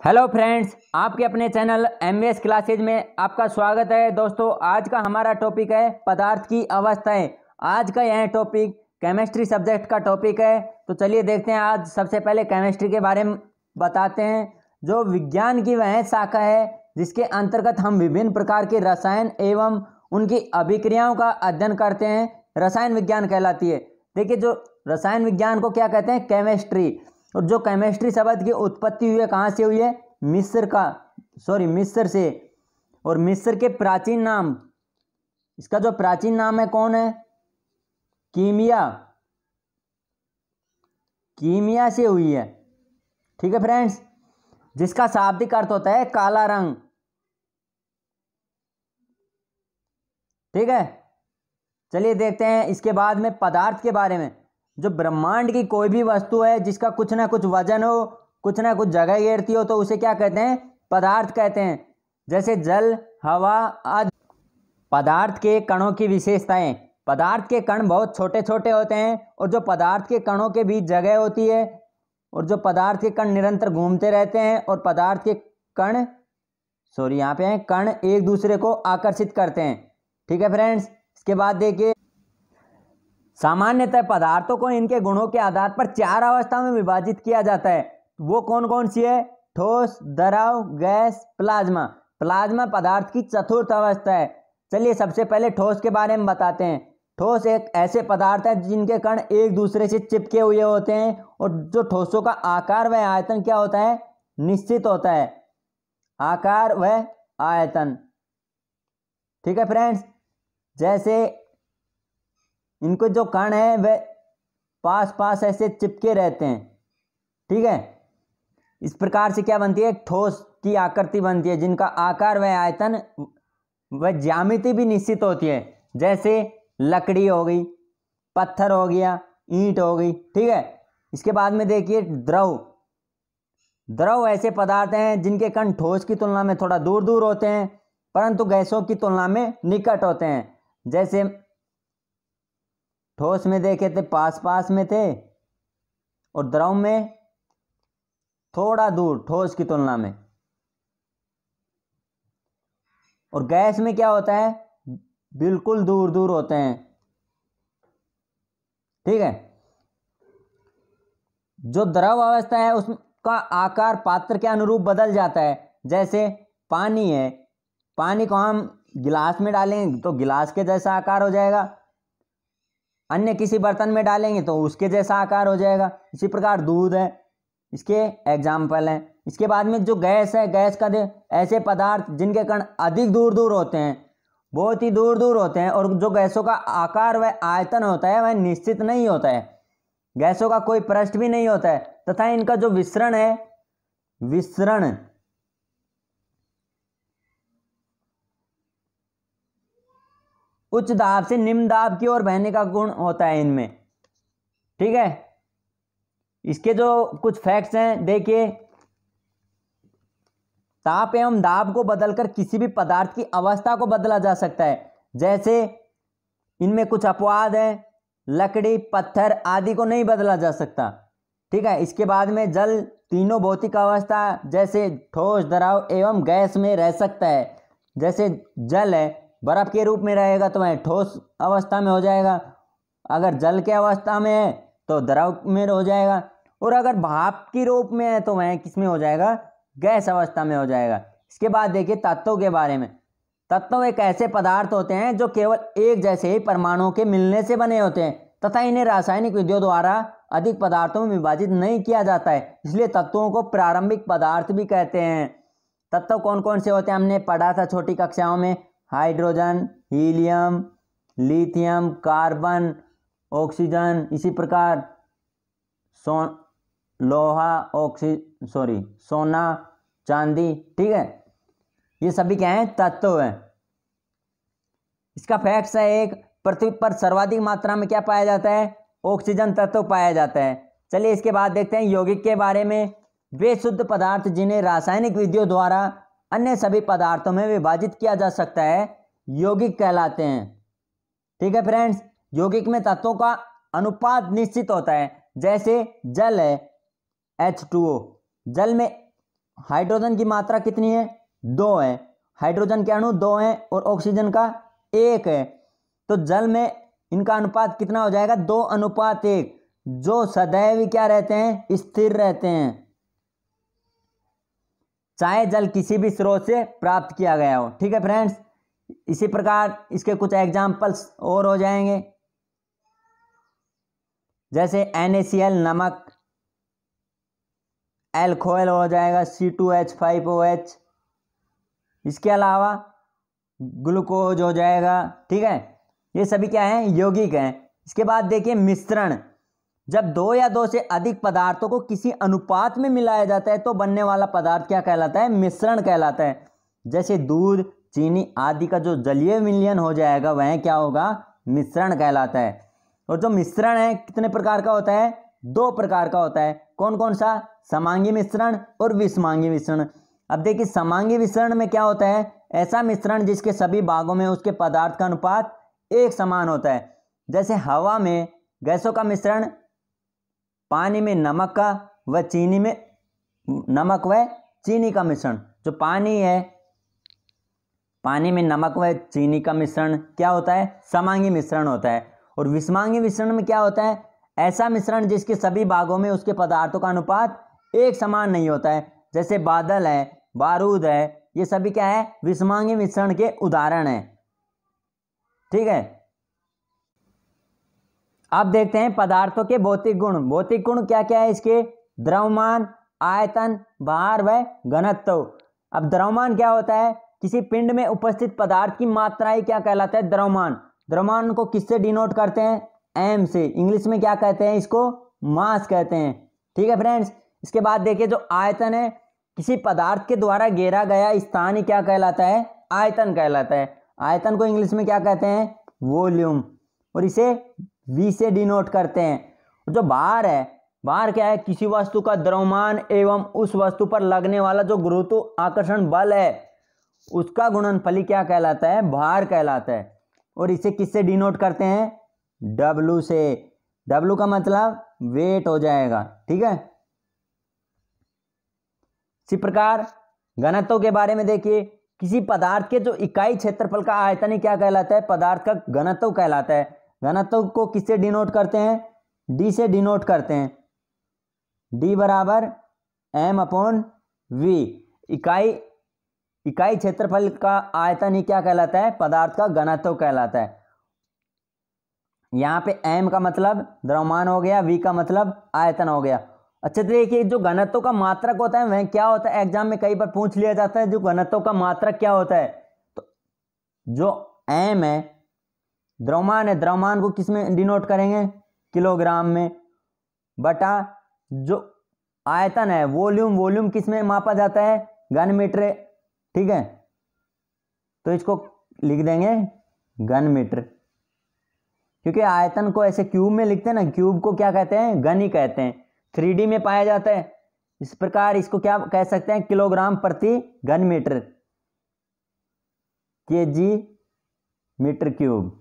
Hello friends, आपके अपने channel MVS classes में आपका स्वागत है। दोस्तों, आज का हमारा टॉपिक है पदार्थ की अवस्थाएं। आज का यह टॉपिक केमिस्ट्री सब्जेक्ट का टॉपिक है। तो चलिए देखते हैं। आज सबसे पहले केमिस्ट्री के बारे में बताते हैं, जो विज्ञान की वह शाखा है जिसके अंतर्गत हम विभिन्न प्रकार के रसायन एवं उनकी अभिक्रियाओं का अध्ययन करते हैं। रसायन विज्ञान कहलाती है। देखिए, जो रसायन विज्ञान को क्या कहते हैं? केमिस्ट्री। और जो केमिस्ट्री शब्द की उत्पत्ति हुई है कहाँ से हुई है? मिस्र से। और मिस्र के प्राचीन नाम, इसका जो प्राचीन नाम है कौन है? कीमिया से हुई है। ठीक है फ्रेंड्स, जिसका शाब्दिक अर्थ होता है काला रंग। ठीक है, चलिए देखते हैं इसके बाद में पदार्थ के बारे में। जो ब्रह्मांड की कोई भी वस्तु है जिसका कुछ ना कुछ वजन हो, कुछ ना कुछ जगह घेरती हो, तो उसे क्या कहते हैं? पदार्थ कहते हैं। जैसे जल, हवा आदि। पदार्थ के कणों की विशेषताएं। पदार्थ के कण बहुत छोटे छोटे होते हैं, और जो पदार्थ के कणों के बीच जगह होती है, और जो पदार्थ के कण निरंतर घूमते रहते हैं, और पदार्थ के कण यहाँ पे हैं कण एक दूसरे को आकर्षित करते हैं। ठीक है फ्रेंड्स, इसके बाद देखिए, सामान्यतः पदार्थों को इनके गुणों के आधार पर चार अवस्था में विभाजित किया जाता है। वो कौन कौन सी है? ठोस, द्रव, गैस, प्लाज्मा। प्लाज्मा पदार्थ की चतुर्थ अवस्था है। चलिए सबसे पहले ठोस के बारे में बताते हैं। ठोस एक ऐसे पदार्थ है जिनके कण एक दूसरे से चिपके हुए होते हैं, और जो ठोसों का आकार व आयतन क्या होता है? निश्चित होता है। आकार व आयतन। ठीक है फ्रेंड्स, जैसे इनको जो कण है वे पास पास ऐसे चिपके रहते हैं। ठीक है, इस प्रकार से क्या बनती है? ठोस की आकृति बनती है, जिनका आकार व आयतन व ज्यामिति भी निश्चित होती है। जैसे लकड़ी हो गई, पत्थर हो गया, ईंट हो गई। ठीक है, इसके बाद में देखिए द्रव। द्रव ऐसे पदार्थ हैं जिनके कण ठोस की तुलना में थोड़ा दूर दूर होते हैं, परंतु गैसों की तुलना में निकट होते हैं। जैसे ठोस में देखे थे पास पास में थे, और द्रव में थोड़ा दूर ठोस की तुलना में। और गैस में क्या होता है? बिल्कुल दूर दूर होते हैं। ठीक है, जो द्रव अवस्था है उसका आकार पात्र के अनुरूप बदल जाता है। जैसे पानी है, पानी को हम गिलास में डालेंगे तो गिलास के जैसा आकार हो जाएगा, अन्य किसी बर्तन में डालेंगे तो उसके जैसा आकार हो जाएगा। इसी प्रकार दूध है, इसके एग्जाम्पल हैं। इसके बाद में जो गैस है, गैस का ऐसे पदार्थ जिनके कण अधिक दूर दूर होते हैं, बहुत ही दूर दूर होते हैं, और जो गैसों का आकार व आयतन होता है वह निश्चित नहीं होता है। गैसों का कोई पृष्ठ भी नहीं होता है, तथा इनका जो विसरण है, विसरण उच्च दाब से निम्न दाब की ओर बहने का गुण होता है इनमें। ठीक है, इसके जो कुछ फैक्ट्स हैं देखिए, ताप एवं दाब को बदलकर किसी भी पदार्थ की अवस्था को बदला जा सकता है। जैसे इनमें कुछ अपवाद हैं, लकड़ी, पत्थर आदि को नहीं बदला जा सकता। ठीक है, इसके बाद में जल तीनों भौतिक अवस्था जैसे ठोस, द्रव एवं गैस में रह सकता है। जैसे जल है, बर्फ के रूप में रहेगा तो वह ठोस अवस्था में हो जाएगा, अगर जल के अवस्था में है तो द्रव में हो जाएगा, और अगर भाप के रूप में है तो वह किस में हो जाएगा? गैस अवस्था में हो जाएगा। इसके बाद देखिए तत्वों के बारे में। तत्व एक ऐसे पदार्थ होते हैं जो केवल एक जैसे ही परमाणुओं के मिलने से बने होते हैं, तथा इन्हें रासायनिक विधियों द्वारा अधिक पदार्थों में विभाजित नहीं किया जाता है, इसलिए तत्वों को प्रारंभिक पदार्थ भी कहते हैं। तत्व कौन कौन से होते हैं हमने पढ़ा था छोटी कक्षाओं में। Hydrogen, helium, lithium, carbon, oxygen, इसी प्रकार सोना, चांदी। ठीक है, ये सभी क्या हैं? तत्व हैं। इसका फैक्ट्स है, एक, पृथ्वी पर सर्वाधिक मात्रा में क्या पाया जाता है? ऑक्सीजन तत्व पाया जाता है। चलिए इसके बाद देखते हैं यौगिक के बारे में। वे शुद्ध पदार्थ जिन्हें रासायनिक विधियों द्वारा अन्य सभी पदार्थों में विभाजित किया जा सकता है, यौगिक कहलाते हैं। ठीक है फ्रेंड्स, यौगिक में तत्वों का अनुपात निश्चित होता है। जैसे जल है, H2O, जल में हाइड्रोजन की मात्रा कितनी है? 2 है। हाइड्रोजन के अणु 2 हैं और ऑक्सीजन का 1 है। तो जल में इनका अनुपात कितना हो जाएगा? 2:1, जो सदैव क्या रहते हैं? स्थिर रहते हैं, चाहे जल किसी भी स्रोत से प्राप्त किया गया हो। ठीक है फ्रेंड्स, इसी प्रकार इसके कुछ एग्जाम्पल्स और हो जाएंगे, जैसे NaCl नमक, एल्कोहल हो जाएगा C2H5OH, इसके अलावा ग्लूकोज हो जाएगा। ठीक है, ये सभी क्या है? यौगिक हैं। इसके बाद देखिए मिश्रण, जब 2 या 2 से अधिक पदार्थों को किसी अनुपात में मिलाया जाता है तो बनने वाला पदार्थ क्या कहलाता है? मिश्रण कहलाता है। जैसे दूध, चीनी आदि का जो जलीय विलयन हो जाएगा वह क्या होगा? मिश्रण कहलाता है। और जो मिश्रण है कितने प्रकार का होता है? 2 प्रकार का होता है। कौन कौन सा? समांगी मिश्रण और विषमांगी मिश्रण। अब देखिए समांगी मिश्रण में क्या होता है? ऐसा मिश्रण जिसके सभी भागों में उसके पदार्थ का अनुपात एक समान होता है। जैसे हवा में गैसों का मिश्रण, पानी में नमक का व चीनी में नमक व चीनी का मिश्रण। जो पानी है, पानी में नमक व चीनी का मिश्रण क्या होता है? समांगी मिश्रण होता है। और विषमांगी मिश्रण में क्या होता है? ऐसा मिश्रण जिसके सभी भागों में उसके पदार्थों का अनुपात एक समान नहीं होता है। जैसे बादल है, बारूद है, ये सभी क्या है? विषमांगी मिश्रण के उदाहरण हैं। ठीक है, अब देखते हैं पदार्थों के भौतिक गुण। भौतिक गुण क्या क्या है इसके? द्रव्यमान, आयतन, भार व घनत्व। अब द्रव्यमान क्या होता है? किसी पिंड में उपस्थित पदार्थ की मात्रा ही क्या कहलाता है? द्रव्यमान। द्रव्यमान को किससे डिनोट करते हैं? एम से। इंग्लिश में क्या कहते हैं इसको? मास कहते हैं। ठीक है फ्रेंड्स, इसके बाद देखिए जो आयतन है, किसी पदार्थ के द्वारा घेरा गया स्थान ही क्या कहलाता है? आयतन कहलाता है। आयतन को इंग्लिश में क्या कहते हैं? वॉल्यूम। और इसे V से डिनोट करते हैं। जो भार है, भार क्या है? किसी वस्तु का द्रव्यमान एवं उस वस्तु पर लगने वाला जो गुरुत्वाकर्षण बल है उसका गुणनफल क्या कहलाता है? भार कहलाता है। और इसे किससे डिनोट करते हैं? W से। W का मतलब वेट हो जाएगा। ठीक है, इसी प्रकार घनत्व के बारे में देखिए, किसी पदार्थ के जो इकाई क्षेत्रफल का आयतन ही क्या कहलाता है? पदार्थ का घनत्व कहलाता है। घनत्व को किससे डिनोट करते हैं? D से डिनोट करते हैं। D बराबर M/V। इकाई क्षेत्रफल का आयतन ही क्या कहलाता है? पदार्थ का घनत्व कहलाता है। यहाँ पे M का मतलब द्रव्यमान हो गया, V का मतलब आयतन हो गया। अच्छा, देखिए जो घनत्व का मात्रक होता है वह क्या होता है? एग्जाम में कई बार पूछ लिया जाता है, जो घनत्व का मात्रक क्या होता है? तो जो M है, द्रव्यमान है, द्रव्यमान को किस में डिनोट करेंगे? किलोग्राम में। बटा जो आयतन है, वॉल्यूम, वॉल्यूम किस में मापा जाता है? घन मीटर। ठीक है, तो इसको लिख देंगे घन मीटर, क्योंकि आयतन को ऐसे क्यूब में लिखते हैं ना, क्यूब को क्या कहते हैं? घन ही कहते हैं। 3D में पाया जाता है। इस प्रकार इसको क्या कह सकते हैं? किलोग्राम प्रति घन मीटर, kg मीटर क्यूब।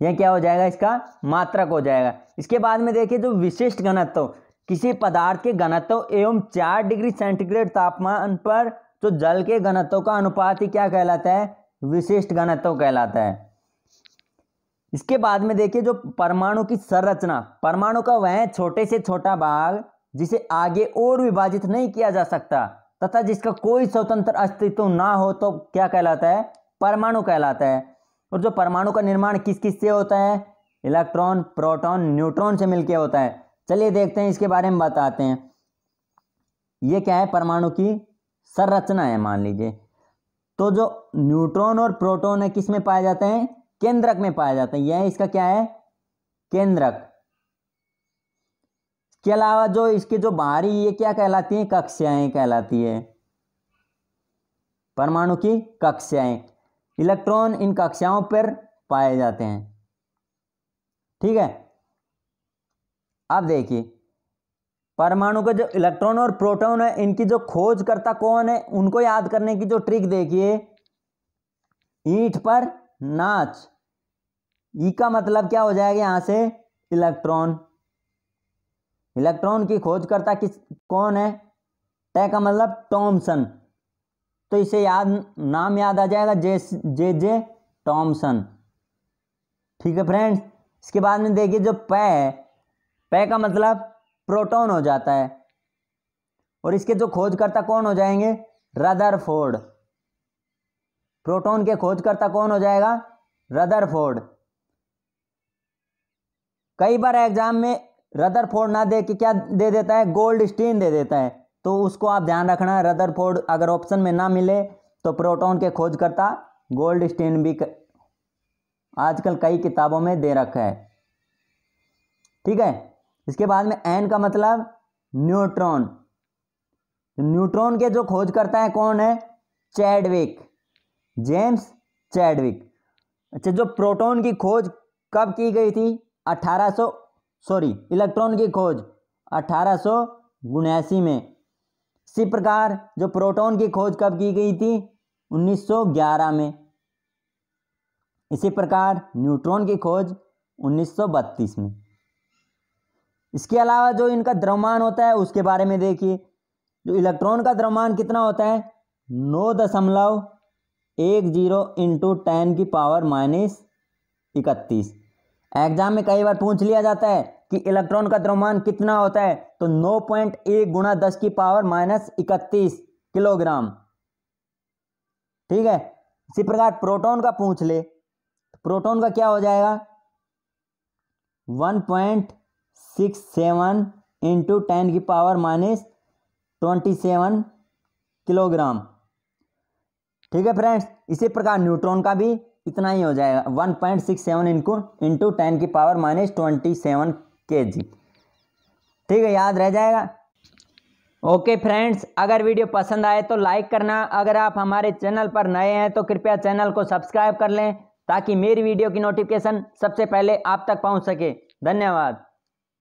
यह क्या हो जाएगा? इसका मात्रक हो जाएगा। इसके बाद में देखिए जो विशिष्ट घनत्व, किसी पदार्थ के घनत्व एवं 4 डिग्री सेंटीग्रेड तापमान पर जो जल के घनत्व का अनुपात ही क्या कहलाता है? विशिष्ट घनत्व कहलाता है। इसके बाद में देखिए जो परमाणु की संरचना, परमाणु का वह छोटे से छोटा भाग जिसे आगे और विभाजित नहीं किया जा सकता तथा जिसका कोई स्वतंत्र अस्तित्व ना हो तो क्या कहलाता है? परमाणु कहलाता है। और जो परमाणु का निर्माण किस किस से होता है? इलेक्ट्रॉन, प्रोटॉन, न्यूट्रॉन से मिलकर होता है। चलिए देखते हैं, इसके बारे में बताते हैं। ये क्या है? परमाणु की संरचना है मान लीजिए। तो जो न्यूट्रॉन और प्रोटॉन है किस में पाए जाते हैं? केंद्रक में पाया जाता है। यह इसका क्या है? केंद्रक। इसके अलावा जो इसके जो बाहरी ये क्या कहलाती हैं? कक्षाएं कहलाती है। परमाणु की कक्षाएं, इलेक्ट्रॉन इन कक्षाओं पर पाए जाते हैं। ठीक है, अब देखिए परमाणु का जो इलेक्ट्रॉन और प्रोटॉन है इनकी जो खोजकर्ता कौन है उनको याद करने की जो ट्रिक देखिए, ईंट पर नाच। ई का मतलब क्या हो जाएगा यहां से? इलेक्ट्रॉन। इलेक्ट्रॉन की खोजकर्ता कौन है? टे का मतलब टॉमसन, तो इसे नाम याद आ जाएगा, जे टॉमसन। ठीक है फ्रेंड्स। इसके बाद में देखिए जो पे है, पे का मतलब प्रोटॉन हो जाता है, और इसके जो खोजकर्ता कौन हो जाएंगे, रदरफोर्ड। प्रोटॉन के खोजकर्ता कौन हो जाएगा, रदरफोर्ड। कई बार एग्जाम में रदरफोर्ड ना दे के क्या दे देता है, गोल्डस्टीन दे देता है, तो उसको आप ध्यान रखना। रदरफोर्ड अगर ऑप्शन में ना मिले तो प्रोटॉन के खोजकर्ता गोल्डस्टीन भी आजकल कई किताबों में दे रखा है। ठीक है। इसके बाद में एन का मतलब न्यूट्रॉन। न्यूट्रॉन के जो खोजकर्ता है कौन है, चैडविक, जेम्स चैडविक। अच्छा, जो प्रोटॉन की खोज कब की गई थी, इलेक्ट्रॉन की खोज 1879 में। इसी प्रकार जो प्रोटॉन की खोज कब की गई थी, 1911 में। इसी प्रकार न्यूट्रॉन की खोज 1932 में। इसके अलावा जो इनका द्रव्यमान होता है उसके बारे में देखिए। जो इलेक्ट्रॉन का द्रव्यमान कितना होता है, 9.10 इंटू 10 की पावर -31। एग्जाम में कई बार पूछ लिया जाता है कि इलेक्ट्रॉन का द्रव्यमान कितना होता है, तो 9.1 गुणा 10 की पावर -31 किलोग्राम। ठीक है। इसी प्रकार प्रोटॉन का पूछ ले, प्रोटॉन का क्या हो जाएगा, 1.67 इंटू 10 की पावर -27 किलोग्राम। ठीक है फ्रेंड्स। इसी प्रकार न्यूट्रॉन का भी इतना ही हो जाएगा, 1.67 इंटू 10 की पावर -27 kg। ठीक है, याद रह जाएगा। ओके फ्रेंड्स, अगर वीडियो पसंद आए तो लाइक करना। अगर आप हमारे चैनल पर नए हैं तो कृपया चैनल को सब्सक्राइब कर लें, ताकि मेरी वीडियो की नोटिफिकेशन सबसे पहले आप तक पहुंच सके। धन्यवाद।